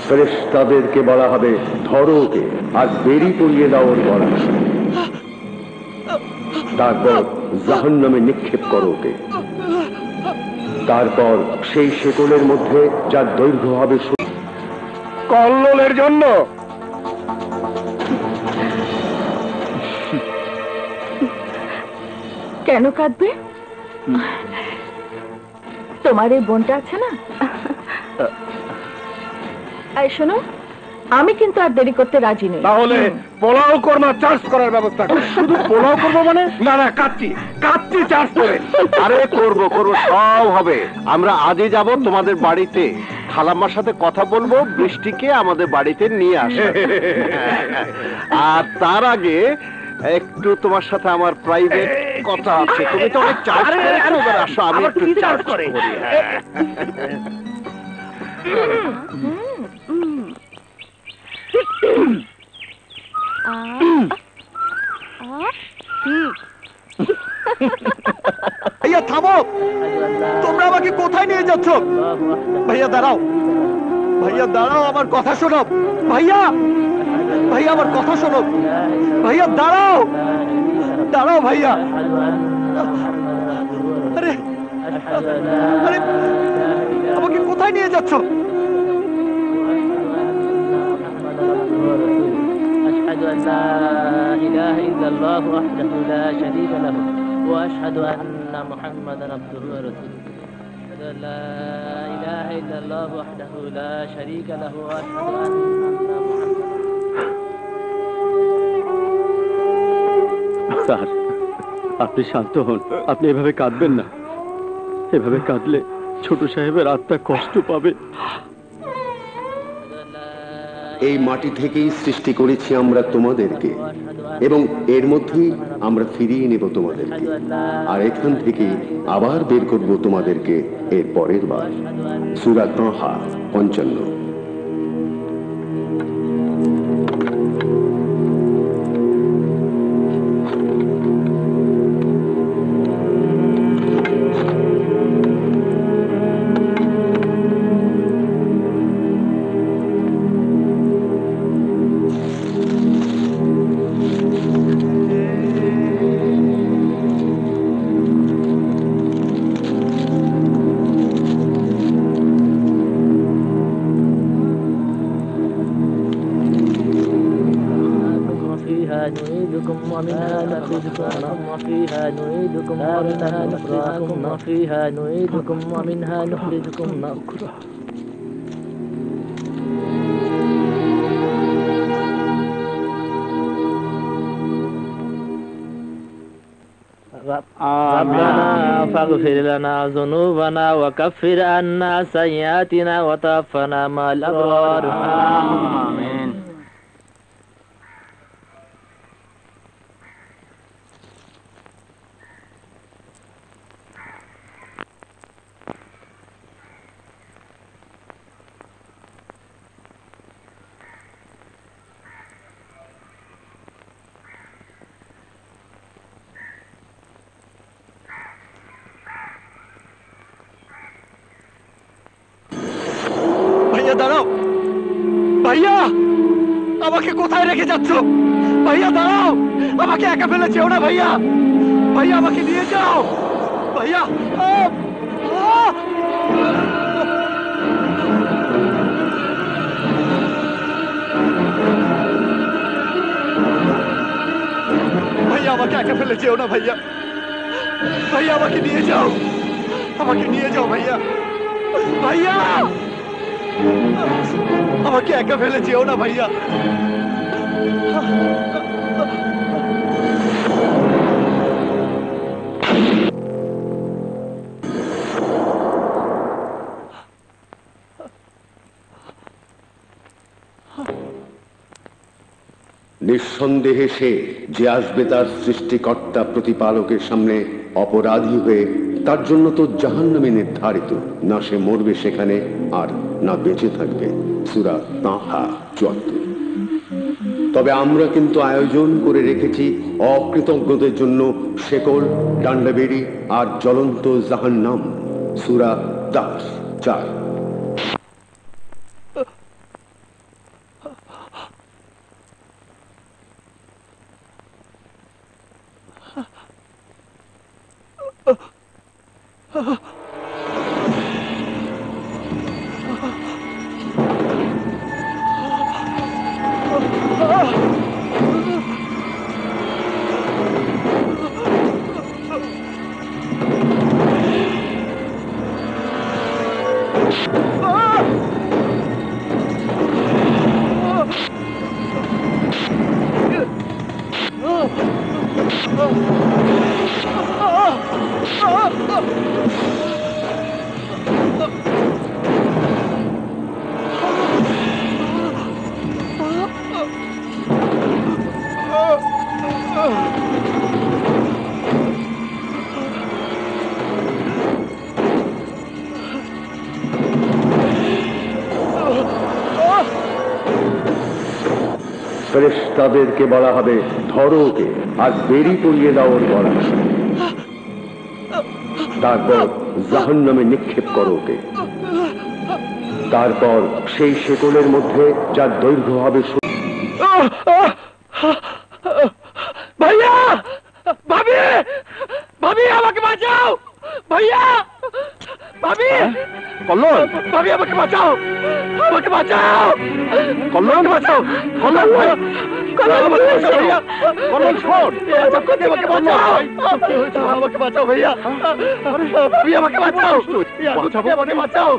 ফেরেশতাদেরকে বলা হবে ধরো ওকে আর বেরি পরিয়ে দাও ওর গলা, তারপর জাহান্নামে নিক্ষেপ করো ওকে। তারপর সেই শেকলের মধ্যে যার দৈর্ঘ্য হবে কল্লোলের জন্য। কেন কাঁদবে? তোমার এই বোনটা আছে না, এই শোনো, আমি কিন্তু আর দেরি করতে রাজি নেই। তাহলে পোলাও কোরমা চার্জ করার ব্যবস্থা। শুধু পোলাও করবো মানে? না না, কাচ্চি চার্জ করে। আরে করবো সব হবে। আমরা আজই যাব তোমাদের বাড়িতে, খালাম্মার সাথে কথা বলবো বৃষ্টিকে আমাদের বাড়িতে নিয়ে আসে। আর তার আগে একটু তোমার সাথে আমার প্রাইভেট কথা আছে। তুমি তো অনেক চার্জ করে আসো, আমি একটু চার্জ করি। ভাইয়া থামো, তোমরা আমাকে কোথায় নিয়ে যাচ্ছ? ভাইয়া দাঁড়াও, ভাইয়া দাঁড়াও, আমার কথা শোনো। ভাইয়া ভাইয়া আমার কথা শোনো। ভাইয়া দাঁড়াও, দাঁড়াও ভাইয়া। আরে আরে আমাকে কোথায় নিয়ে যাচ্ছ? أشهد أن لا إله إلا الله وحده لا شريك له وأشهد أن محمدا عبده ورسوله أشهد أن لا إله إلا الله وحده لا شريك له وأشهد أن محمدا স্যার, আপনি শান্ত হন, আপনি এভাবে কাঁদবেন না। এভাবে কাঁদলে ছোট সাহেবের আত্মা কষ্ট পাবে। এই মাটি থেকেই সৃষ্টি করেছি আমরা তোমাদেরকে, এবং এর মধ্যেই আমরা ফিরিয়ে নেব তোমাদেরকে, আর এখান থেকে আবার বের করব তোমাদেরকে এর পরের বার। সূরা তাহা 55। فيها نعيدكم ومنها نخرجكم نأكله ربنا فاغفر لنا ذنوبنا وكفر عنا سيئاتنا وتوفنا مع الأبرار آمين দাঁড়াও ভাইয়া, আমাকে কোথায় রেখে যাচ্ছ? ভাইয়া দাঁড়াও, আমাকে একা ফেলে যেও না ভাইয়া। ভাইয়া আমাকে নিয়ে যাও ভাইয়া। ভাইয়া আমাকে একা ফেলে যেও না ভাইয়া। ভাইয়া আমাকে নিয়ে যাও, আমাকে নিয়ে যাও ভাইয়া। ভাইয়া আমাকে একা ফেলে যেও না ভাইয়া। নিঃসন্দেহে সে যে আসবে তার সৃষ্টিকর্তা প্রতিপালকের সামনে অপরাধী হয়ে তার জন্য তো জাহান্নামে নির্ধারিত, না সে মরবে সেখানে আর না বেঁচে থাকবে। সূরা তাহা ৭৪। তবে আমরা কিন্তু আয়োজন করে রেখেছি অকৃতজ্ঞদের জন্য শেকল, ডান্ডাবেড়ি আর জ্বলন্ত জাহান্নাম। সূরা দাস ৪। ফেরেশতাদেরকে বলা হবে, ধরো ওকে আর বেরি পরিয়ে দাও ওর গলা। তারপর জাহান্নামে নিক্ষেপ করো ওকে। তারপর সেই শেকলের মধ্যে যার দৈর্ঘ্য হবে ভাইয়া, ভাবি, ভাবি আমাকে বাঁচাও, ভাইয়া, ভাবি, কল্লোল, ভাবি আমাকে বাঁচাও, আমাকে বাঁচাও, কল্লোল, বাঁচাও, কল্লোল ভাই, আমাকে বাঁচাও ভাইয়া, কল্লোল শোন, আমাকে বাঁচাও, আমাকে বাঁচাও ভাইয়া, ভাবি আমাকে বাঁচাও, আমাকে বাঁচাও,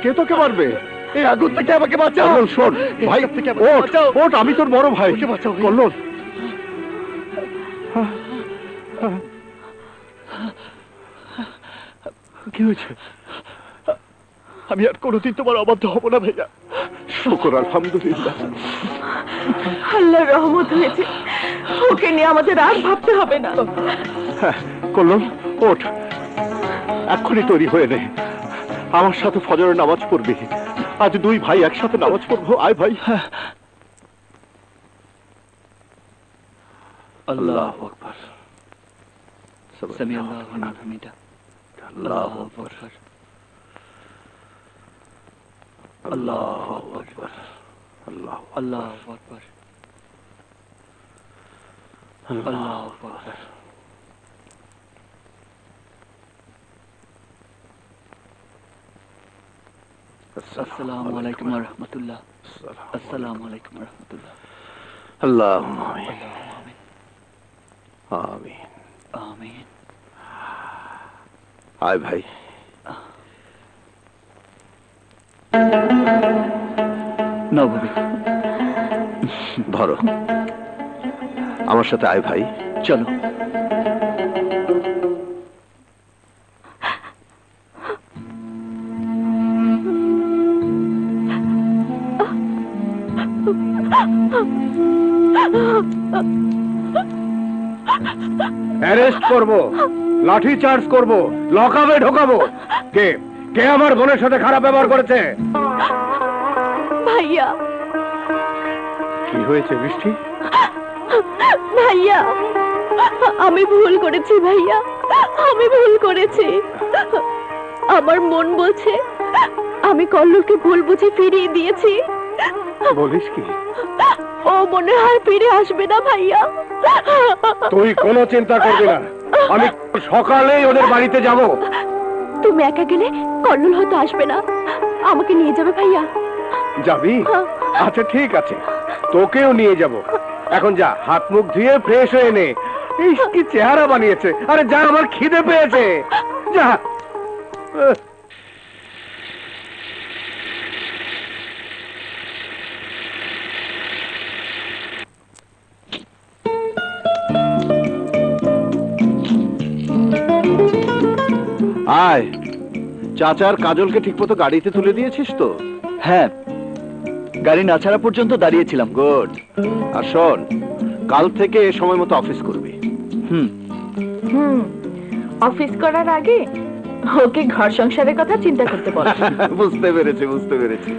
কে তোকে মারবে? এই আগুন থেকে আমাকে বাঁচাও। কল্লোল শোন ভাই, ওঠ, ওঠ, আমি তোর বড় ভাই। বাঁচাও কল্লোল, কি হয়েছে? আমি আর কোনোদিন তোমার অবাধ্য হব না ভাইয়া। শুকর আলহামদুলিল্লাহ। আল্লাহর রহমত হয়েছে, ওকে নিয়ে আমাদের আর ভাবতে হবে না। হ্যাঁ, কল্লোল ওঠ, এক্ষুনি তৈরি হয়ে নে, আমার সাথে ফজরের নামাজ পড়বি। আজ দুই ভাই একসাথে নামাজ পড়বো। আয় ভাই। আল্লাহু আকবার। সামি আল্লাহু লিমান হামিদা। আল্লাহু আকবার। আল্লাহু আকবার। আল্লাহু আকবার। আল্লাহু আকবার। আসসালামু আলাইকুম ওয়া রাহমাতুল্লাহ। আসসালামু আলাইকুম ওয়া রাহমাতুল্লাহ। আল্লাহুম্মা আমিন। আমিন। আমিন। আয় ভাই। নববী, ধরো, আমার সাথে আয় ভাই। চলো। অ্যারেস্ট করব, লাঠি চার্জ করব, লকআপে ঢোকাবো। কে কে আমার বোনের সাথে খারাপ ব্যবহার করেছে? ভাইয়া, কি হয়েছে বৃষ্টি? ভাইয়া, আমি ভুল করেছি ভাইয়া, আমি ভুল করেছি। আমার মন বলছে আমি কল্লোলকে ভুল বুঝে ফিরিয়ে দিয়েছি। বলিস কি? ও মনে হয় ফিরে আসবে না ভাইয়া। তুই কোনো চিন্তা করবি না, আমি সকালেই ওদের বাড়িতে যাব। তুমি একা গেলে কল্লোল হয়তো আসবে না, আমাকে নিয়ে যাবে ভাইয়া। যাবি? আচ্ছা ঠিক আছে, তোকেও নিয়ে যাব। এখন যা, হাত মুখ ধুয়ে ফ্রেশ হয়ে নে। এই কি চেহারা বানিয়েছে! আরে যা, আমার খিদে পেয়েছে, যা। আয়, চাচার কাজলকে ঠিকমতো গাড়িতে তুলে দিয়েছিস তো? হ্যাঁ, গাড়ি না ছাড়া পর্যন্ত দাঁড়িয়েছিলাম। গুড। আর শোন, কাল থেকে সময় মতো অফিস করবি। হুম। অফিস করার আগে ওকে ঘর সংসারের কথা চিন্তা করতে বল। বুঝতে পেরেছি বুঝতে পেরেছি।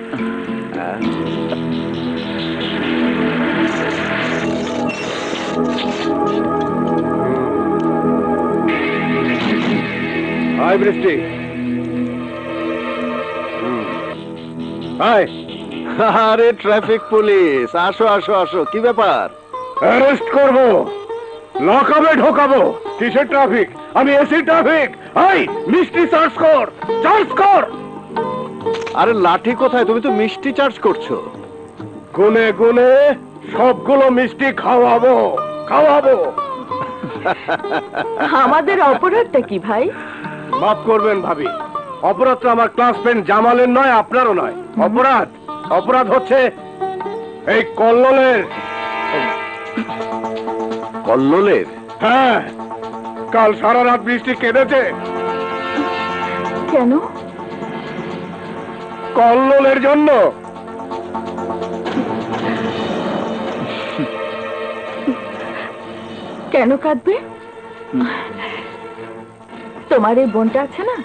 হাই বৃষ্টি। হাই। আরে ট্রাফিক পুলিশ, আসো আসো আসো, কি ব্যাপার? অ্যারেস্ট করব, লকআপে ঢোকাবো। কিসের ট্রাফিক? আমি এসি ট্রাফিক। হাই, মিষ্টি চার্জ কর, চার্জ কর। আরে লাঠি কোথায়? তুমি তো মিষ্টি চার্জ করছো। গুনে গুনে সবগুলো মিষ্টি খাওয়াবো খাওয়াবো। আমাদের অপরাধটা কি ভাই? মাফ করবেন ভাবি, অপরাধটা আমার ক্লাসমেট জামালের নয়, আপনারও নয়। অপরাধ হচ্ছে এই কল্লোলের। কল্লোলের? হ্যাঁ, কাল সারা রাত বৃষ্টি কেঁদেছে। কেন? কল্লোলের জন্য। কেন কাঁদবে? তোমার এই বোনটা আছে না?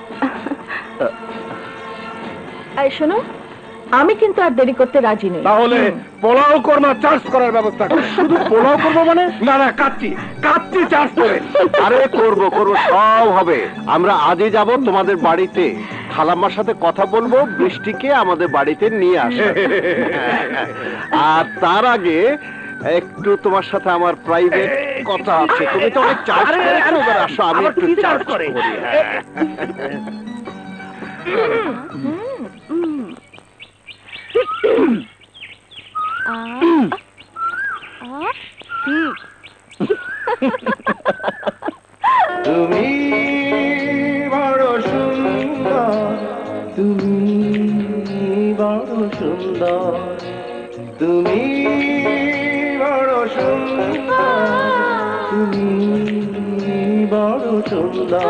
এই শোনো, আমি কিন্তু আর দেরি করতে রাজি নেই। তাহলে পোলাও কোরমা চার্জ করার ব্যবস্থা করো। শুধু পোলাও করবো মানে? না না, কাচ্চি চার্জ করে। আরে করব সব হবে। আমরা আজই যাব তোমাদের বাড়িতে, খালাম্মার সাথে কথা বলবো, বৃষ্টিকে আমাদের বাড়িতে নিয়ে আসো। আর তার আগে একটু তোমার সাথে আমার প্রাইভেট কথা আছে। তুমি তো অনেক চার্জ করেছো, এবার আসো আমি একটু চার্জ করি। তুমি বড় সুন্দর, তুমি বড় সুন্দর, তুমি বড় সুন্দর, তুমি বড় সুন্দর,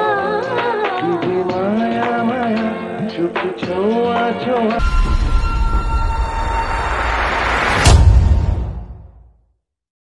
মায়া মায়া সুখ ছোঁয়া ছোঁয়া।